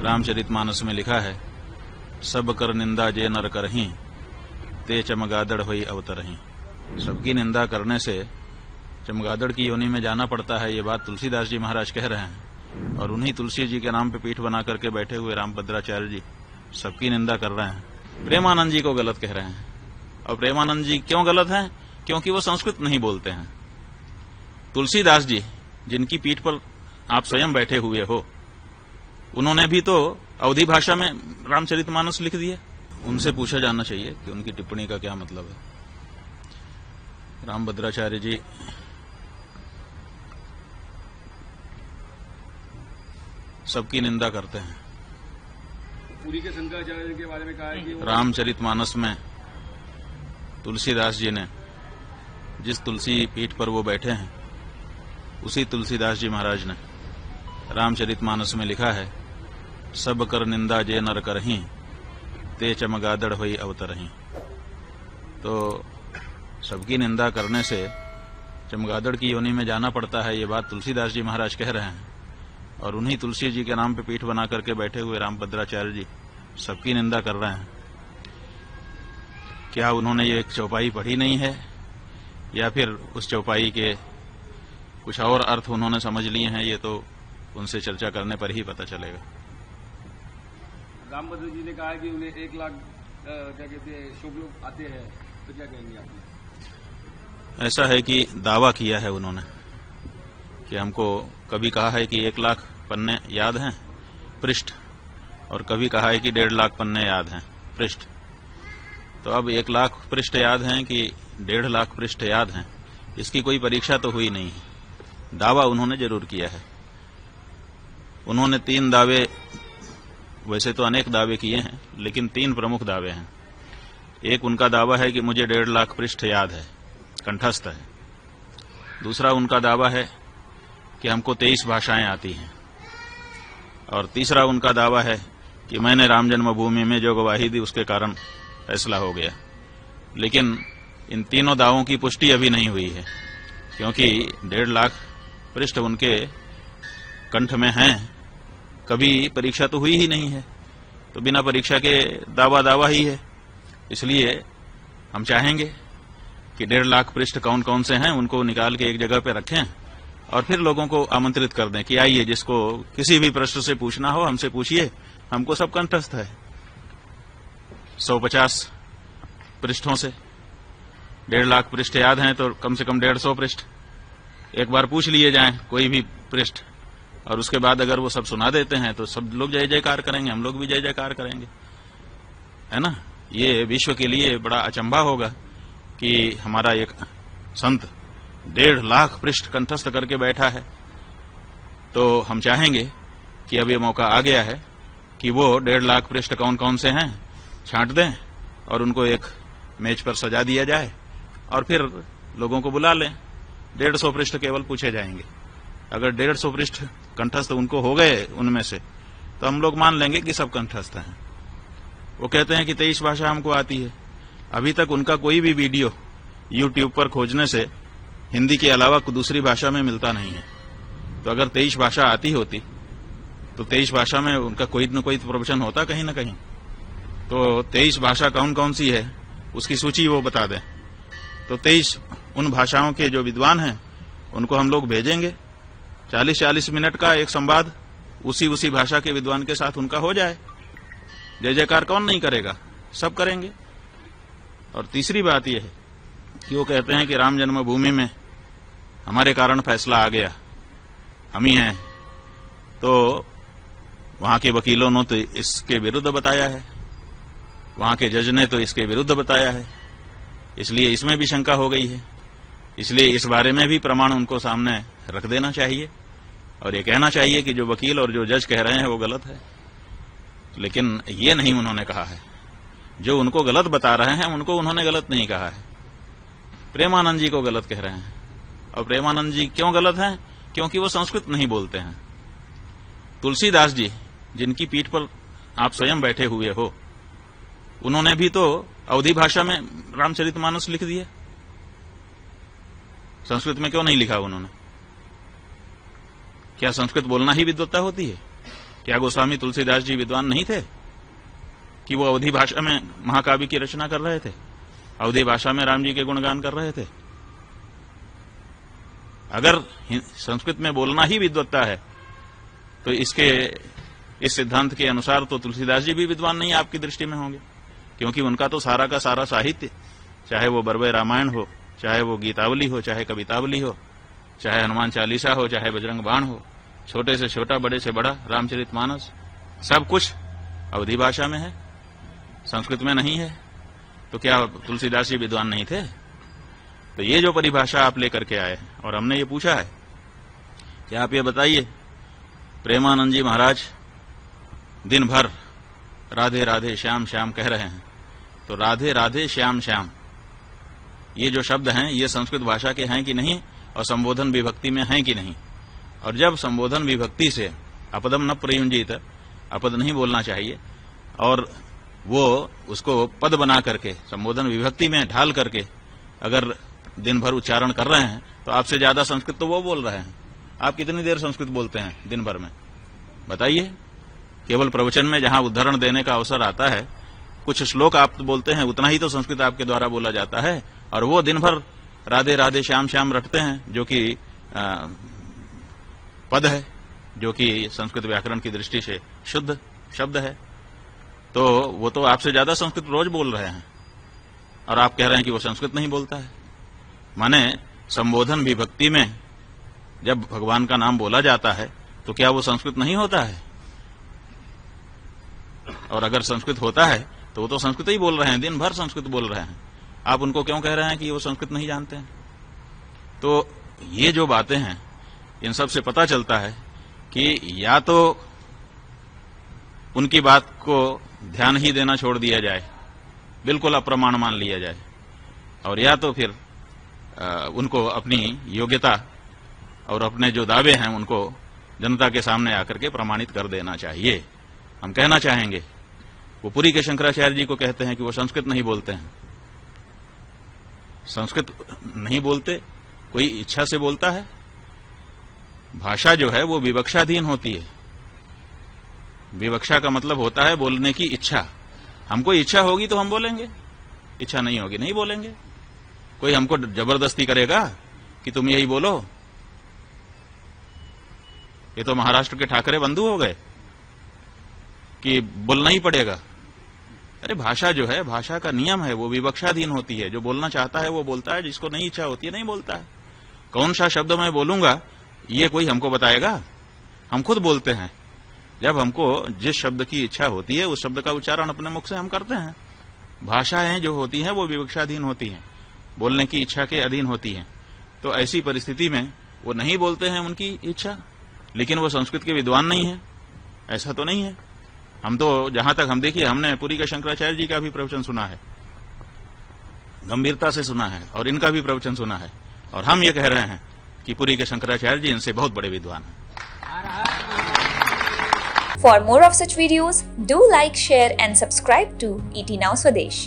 रामचरितमानस में लिखा है, सब कर निंदा जे नर करहीं, ते चमगादड़ होई अवतरहीं। सबकी निंदा करने से चमगादड़ की योनि में जाना पड़ता है। ये बात तुलसीदास जी महाराज कह रहे हैं और उन्हीं तुलसी जी के नाम पे पीठ बना करके बैठे हुए रामभद्राचार्य जी सबकी निंदा कर रहे हैं। प्रेमानंद जी को गलत कह रहे हैं। और प्रेमानंद जी क्यों गलत हैं? क्योंकि वो संस्कृत नहीं बोलते हैं। तुलसीदास जी जिनकी पीठ पर आप स्वयं बैठे हुए हो, उन्होंने भी तो अवधी भाषा में रामचरितमानस लिख दिया। उनसे पूछा जाना चाहिए कि उनकी टिप्पणी का क्या मतलब है। रामभद्राचार्य जी सबकी निंदा करते हैं। पूरी के शंकराचार्य के बारे में कहा है कि रामचरितमानस में तुलसीदास जी ने जिस तुलसी पीठ पर वो बैठे हैं, उसी तुलसीदास जी महाराज ने रामचरितमानस में लिखा है, सब कर निंदा जे नर करहीं, ते चमगादड़ होई अवतरहीं। तो सबकी निंदा करने से चमगादड़ की योनि में जाना पड़ता है। ये बात तुलसीदास जी महाराज कह रहे हैं और उन्हीं तुलसी जी के नाम पे पीठ बना करके बैठे हुए रामभद्राचार्य जी सबकी निंदा कर रहे हैं। क्या उन्होंने ये एक चौपाई पढ़ी नहीं है, या फिर उस चौपाई के कुछ और अर्थ उन्होंने समझ लिए हैं? ये तो उनसे चर्चा करने पर ही पता चलेगा। रामभद्र जी ने कहा है कि उन्हें 1 लाख क्या कहते हैं शुभ लोग आते हैं, तो क्या कहेंगे आप? ऐसा है कि दावा किया है उन्होंने कि हमको कभी कहा है कि 1 लाख पन्ने याद हैं पृष्ठ, और कभी कहा है कि 1.5 लाख पन्ने याद हैं पृष्ठ। तो अब 1 लाख पृष्ठ याद हैं कि 1.5 लाख पृष्ठ याद हैं, इसकी कोई परीक्षा तो हुई नहीं है। दावा उन्होंने जरूर किया है। उन्होंने 3 दावे, वैसे तो अनेक दावे किए हैं, लेकिन 3 प्रमुख दावे हैं। एक उनका दावा है कि मुझे 1.5 लाख पृष्ठ याद है, कंठस्थ है। दूसरा उनका दावा है कि हमको 23 भाषाएं आती हैं। और तीसरा उनका दावा है कि मैंने राम जन्मभूमि में जो गवाही दी उसके कारण फैसला हो गया। लेकिन इन तीनों दावों की पुष्टि अभी नहीं हुई है, क्योंकि 1.5 लाख पृष्ठ उनके कंठ में हैं, कभी परीक्षा तो हुई ही नहीं है। तो बिना परीक्षा के दावा ही है। इसलिए हम चाहेंगे कि 1.5 लाख पृष्ठ कौन कौन से हैं उनको निकाल के एक जगह पे रखें और फिर लोगों को आमंत्रित कर दें कि आइए, जिसको किसी भी प्रश्न से पूछना हो हमसे पूछिए, हमको सब कंठस्थ है। 150 पृष्ठों से 1.5 लाख पृष्ठ याद हैं, तो कम से कम 150 पृष्ठ एक बार पूछ लिए जाएं, कोई भी पृष्ठ, और उसके बाद अगर वो सब सुना देते हैं तो सब लोग जय जयकार करेंगे, हम लोग भी जय जयकार करेंगे, है ना। ये विश्व के लिए बड़ा अचंभा होगा कि हमारा एक संत 1.5 लाख पृष्ठ कंठस्थ करके बैठा है। तो हम चाहेंगे कि अब ये मौका आ गया है कि वो 1.5 लाख पृष्ठ कौन कौन से हैं छांट दें और उनको एक मेज पर सजा दिया जाए और फिर लोगों को बुला लें। 150 पृष्ठ केवल पूछे जाएंगे। अगर 150 पृष्ठ कंठस्थ उनको हो गए उनमें से, तो हम लोग मान लेंगे कि सब कंठस्थ हैं। वो कहते हैं कि 23 भाषा हमको आती है। अभी तक उनका कोई भी वीडियो YouTube पर खोजने से हिंदी के अलावा दूसरी भाषा में मिलता नहीं है। तो अगर 23 भाषा आती होती तो 23 भाषा में उनका कोई न कोई प्रवचन होता कहीं न कहीं। तो 23 भाषा कौन कौन सी है उसकी सूची वो बता दें। तो 23 उन भाषाओं के जो विद्वान हैं उनको हम लोग भेजेंगे। 40-40 मिनट का एक संवाद उसी भाषा के विद्वान के साथ उनका हो जाए। जय जयकार कौन नहीं करेगा, सब करेंगे। और तीसरी बात यह है कि वो कहते हैं कि राम जन्मभूमि में हमारे कारण फैसला आ गया, हम ही हैं। तो वहां के वकीलों ने तो इसके विरुद्ध बताया है, वहां के जज ने तो इसके विरुद्ध बताया है, इसलिए इसमें भी शंका हो गई है। इसलिए इस बारे में भी प्रमाण उनको सामने रख देना चाहिए और ये कहना चाहिए कि जो वकील और जो जज कह रहे हैं वो गलत है। लेकिन ये नहीं उन्होंने कहा है। जो उनको गलत बता रहे हैं उनको उन्होंने गलत नहीं कहा है, प्रेमानंद जी को गलत कह रहे हैं। और प्रेमानंद जी क्यों गलत हैं? क्योंकि वो संस्कृत नहीं बोलते हैं। तुलसीदास जी जिनकी पीठ पर आप स्वयं बैठे हुए हो, उन्होंने भी तो अवधी भाषा में रामचरितमानस लिख दिया। संस्कृत में क्यों नहीं लिखा उन्होंने? क्या संस्कृत बोलना ही विद्वत्ता होती है? क्या गोस्वामी तुलसीदास जी विद्वान नहीं थे कि वो अवधी भाषा में महाकाव्य की रचना कर रहे थे, अवधी भाषा में राम जी के गुणगान कर रहे थे? अगर संस्कृत में बोलना ही विद्वत्ता है तो इस सिद्धांत के अनुसार तो तुलसीदास जी भी विद्वान नहीं आपकी दृष्टि में होंगे, क्योंकि उनका तो सारा का सारा साहित्य, चाहे वो बरबे रामायण हो, चाहे वो गीतावली हो, चाहे कवितावली हो, चाहे हनुमान चालीसा हो, चाहे बजरंग बाण हो, छोटे से छोटा बड़े से बड़ा रामचरितमानस, सब कुछ अवधी भाषा में है, संस्कृत में नहीं है। तो क्या तुलसीदास जी विद्वान नहीं थे? तो ये जो परिभाषा आप लेकर के आए और हमने ये पूछा है कि आप ये बताइए, प्रेमानंद जी महाराज दिन भर राधे राधे श्याम श्याम कह रहे हैं, तो राधे राधे श्याम श्याम ये जो शब्द हैं ये संस्कृत भाषा के हैं कि नहीं, और संबोधन विभक्ति में हैं कि नहीं? और जब संबोधन विभक्ति से अपदम न प्रयुंजित, अपद नहीं बोलना चाहिए, और वो उसको पद बना करके संबोधन विभक्ति में ढाल करके अगर दिन भर उच्चारण कर रहे हैं, तो आपसे ज्यादा संस्कृत तो वो बोल रहे हैं। आप कितनी देर संस्कृत बोलते हैं दिन भर में? बताइए। केवल प्रवचन में जहां उदाहरण देने का अवसर आता है, कुछ श्लोक आप बोलते हैं, उतना ही तो संस्कृत आपके द्वारा बोला जाता है, और वो दिन भर राधे राधे श्याम श्याम रटते हैं, जो कि पद है, जो कि संस्कृत व्याकरण की दृष्टि से शुद्ध शब्द है। तो वो तो आपसे ज्यादा संस्कृत रोज बोल रहे हैं, और आप कह रहे हैं कि वो संस्कृत नहीं बोलता है। माने संबोधन विभक्ति में जब भगवान का नाम बोला जाता है तो क्या वो संस्कृत नहीं होता है? और अगर संस्कृत होता है तो वो तो संस्कृत ही बोल रहे हैं, दिन भर संस्कृत बोल रहे हैं। आप उनको क्यों कह रहे हैं कि वो संस्कृत नहीं जानते हैं? तो ये जो बातें हैं, इन सब से पता चलता है कि या तो उनकी बात को ध्यान ही देना छोड़ दिया जाए, बिल्कुल अप्रमाण मान लिया जाए, और या तो फिर उनको अपनी योग्यता और अपने जो दावे हैं उनको जनता के सामने आकर के प्रमाणित कर देना चाहिए। हम कहना चाहेंगे, वो पुरी के शंकराचार्य जी को कहते हैं कि वो संस्कृत नहीं बोलते हैं। संस्कृत नहीं बोलते, कोई इच्छा से बोलता है? भाषा जो है वो विवक्षाधीन होती है। विवक्षा का मतलब होता है बोलने की इच्छा। हमको इच्छा होगी तो हम बोलेंगे, इच्छा नहीं होगी नहीं बोलेंगे। कोई हमको जबरदस्ती करेगा कि तुम यही बोलो? ये तो महाराष्ट्र के ठाकरे बंधु हो गए कि बोलना ही पड़ेगा। अरे भाषा जो है, भाषा का नियम है, वो विवक्षाधीन होती है। जो बोलना चाहता है वो बोलता है, जिसको नहीं इच्छा होती है नहीं बोलता है। कौन सा शब्द मैं बोलूंगा ये कोई हमको बताएगा? हम खुद बोलते हैं। जब हमको जिस शब्द की इच्छा होती है उस शब्द का उच्चारण अपने मुख से हम करते हैं। भाषाएं जो होती हैं वो विवक्षाधीन होती हैं, बोलने की इच्छा के अधीन होती हैं। तो ऐसी परिस्थिति में वो नहीं बोलते हैं उनकी इच्छा, लेकिन वो संस्कृत के विद्वान नहीं है, ऐसा तो नहीं है। हम तो जहां तक हम देखिए, हमने पुरी के शंकराचार्य जी का भी प्रवचन सुना है, गंभीरता से सुना है, और इनका भी प्रवचन सुना है, और हम ये कह रहे हैं कि पुरी के शंकराचार्य जी इनसे बहुत बड़े विद्वान हैं। For more of such videos, do like, share and subscribe to ET Now Swadesh.